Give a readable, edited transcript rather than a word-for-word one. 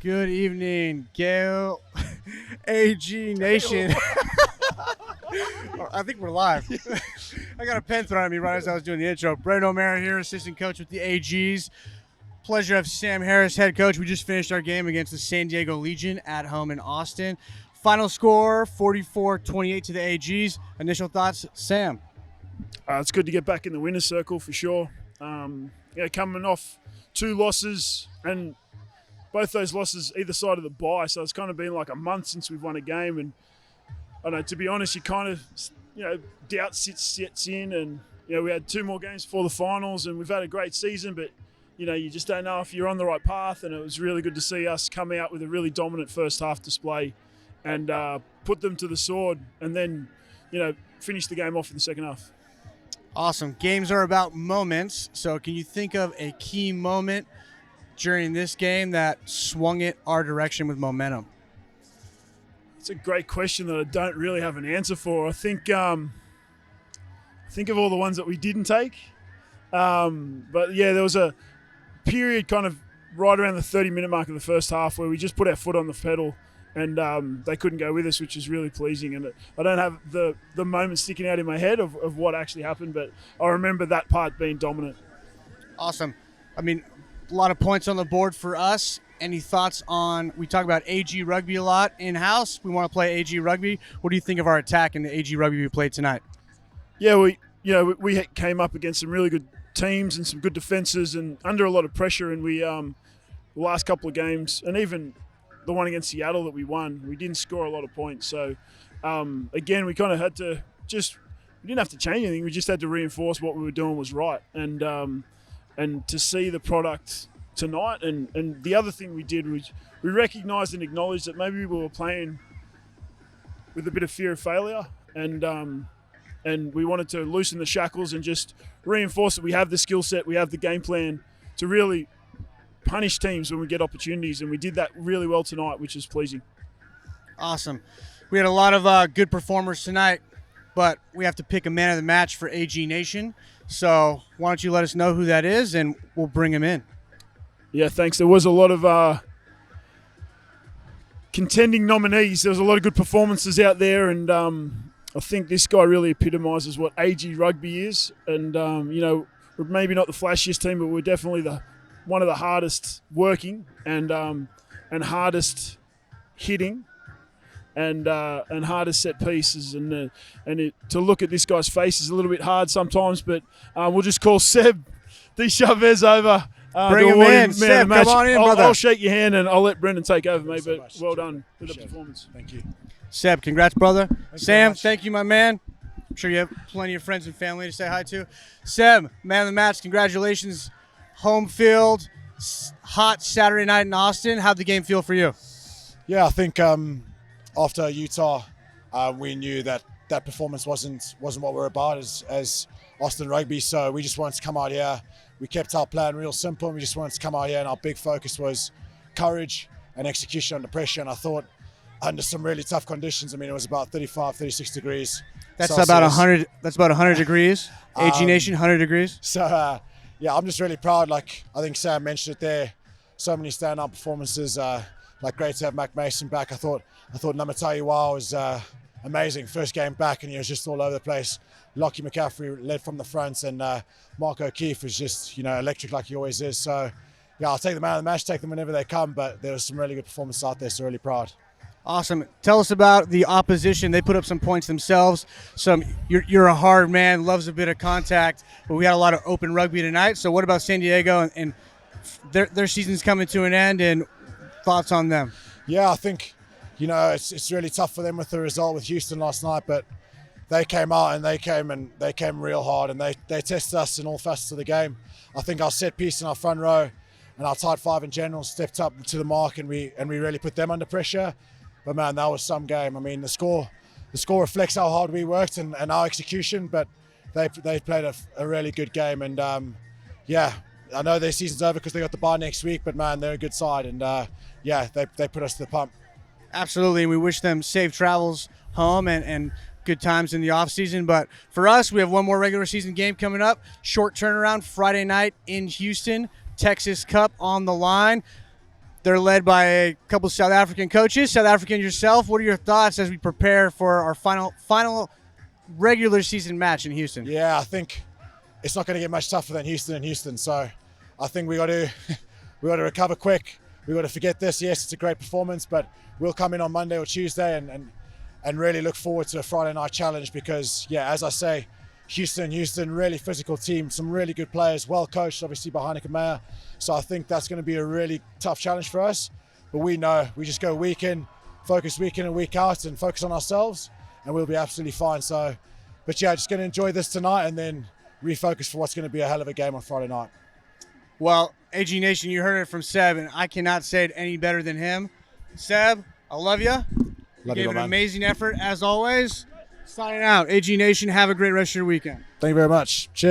Good evening, Gale AG Nation. I think we're live. I got a pen thrown at me right as I was doing the intro. Brett O'Mara here, assistant coach with the AGs. Pleasure to have Sam Harris, head coach. We just finished our game against the San Diego Legion at home in Austin. Final score, 44-28 to the AGs. Initial thoughts, Sam? It's good to get back in the winner's circle for sure. Coming off two losses, and both those losses either side of the bye, so it's kind of been like a month since we've won a game. And I know, to be honest, you kind of, doubt sets in, and we had two more games before the finals, and we've had a great season, but you just don't know if you're on the right path. And it was really good to see us come out with a really dominant first half display and put them to the sword, and then finish the game off in the second half. Awesome. Games are about moments, so can you think of a key moment during this game that swung it our direction with momentum? It's a great question that I don't really have an answer for. I think of all the ones that we didn't take. But yeah, there was a period kind of right around the 30-minute mark of the first half where we just put our foot on the pedal, and they couldn't go with us, which is really pleasing. And I don't have the moment sticking out in my head of what actually happened, but I remember that part being dominant. Awesome. I mean, a lot of points on the board for us. Any thoughts on, we talk about AG Rugby a lot in-house. We want to play AG Rugby. What do you think of our attack in the AG Rugby we played tonight? Yeah, we came up against some really good teams and some good defenses and under a lot of pressure. And we, the last couple of games, and even the one against Seattle that we won, we didn't score a lot of points. So, again, we kind of had to we didn't have to change anything. We just had to reinforce what we were doing was right. And to see the product tonight, and the other thing we did was we recognised and acknowledged that maybe we were playing with a bit of fear of failure, and we wanted to loosen the shackles and just reinforce that we have the skill set, we have the game plan to really punish teams when we get opportunities, and we did that really well tonight, which is pleasing. Awesome. We had a lot of good performers tonight, but we have to pick a man of the match for AG Nation. So why don't you let us know who that is, and we'll bring him in. Yeah, thanks. There was a lot of contending nominees. There was a lot of good performances out there, and I think this guy really epitomises what AG Rugby is. And, we're maybe not the flashiest team, but we're definitely one of the hardest working and hardest hitting and hardest set pieces. And to look at this guy's face is a little bit hard sometimes, but we'll just call Seb D. Chavez over. Bring him in. Seb, come on in, brother. I'll shake your hand and I'll let Brendan take over, mate, but much. well done with the Appreciate it. performance. Thank you. Seb, congrats, brother. Thanks very Sam, much. thank you, my man. I'm sure you have plenty of friends and family to say hi to. Seb, man of the match, congratulations. Home field, hot Saturday night in Austin. How'd the game feel for you? Yeah, I think after Utah, we knew that performance wasn't what we're about as Austin Rugby. So we just wanted to come out here. We kept our plan real simple, and we just wanted to come out here, and our big focus was courage and execution under pressure. And I thought under some really tough conditions, I mean, it was about 35, 36 degrees. That's Celsius. about 100. That's about 100 degrees. AG Nation, 100 degrees. So, yeah, I'm just really proud. Like I think Sam mentioned it there, so many standout performances. Great to have Mac Mason back. I thought Namataiwa was amazing. First game back, and he was just all over the place. Lockie McCaffrey led from the front, and Mark O'Keefe was just electric like he always is. So, yeah, I'll take the man of the match, take them whenever they come. But there was some really good performances out there, so really proud. Awesome. Tell us about the opposition. They put up some points themselves. You're a hard man, loves a bit of contact, but we had a lot of open rugby tonight. So what about San Diego and their season's coming to an end, and thoughts on them? Yeah, I think it's really tough for them with the result with Houston last night, but they came out and they came real hard, and they tested us in all facets of the game. I think our set piece and our front row and our tight five in general stepped up to the mark, and we really put them under pressure. But man, that was some game. I mean, the score reflects how hard we worked and our execution, but they played a really good game. And yeah, I know their season's over because they got the bye next week, but man, they're a good side, and yeah, they put us to the pump. Absolutely, and we wish them safe travels home and good times in the off season. But for us, we have one more regular season game coming up. Short turnaround Friday night in Houston. Texas Cup on the line. They're led by a couple South African coaches. South African yourself. What are your thoughts as we prepare for our final regular season match in Houston? Yeah, I think it's not going to get much tougher than Houston and Houston. So I think we got to recover quick. We got to forget this. Yes, it's a great performance, but we'll come in on Monday or Tuesday and really look forward to a Friday night challenge because, yeah, as I say, Houston, really physical team, some really good players, well coached, obviously by Heineken Meyer. So I think that's going to be a really tough challenge for us. But we know we just go week in, focus week in and week out, and focus on ourselves, and we'll be absolutely fine. So, but yeah, just going to enjoy this tonight and then refocus for what's going to be a hell of a game on Friday night. Well, AG Nation, you heard it from Seb, and I cannot say it any better than him. Seb, I love you. You gave an amazing effort as always. Signing out. AG Nation, have a great rest of your weekend. Thank you very much. Cheers.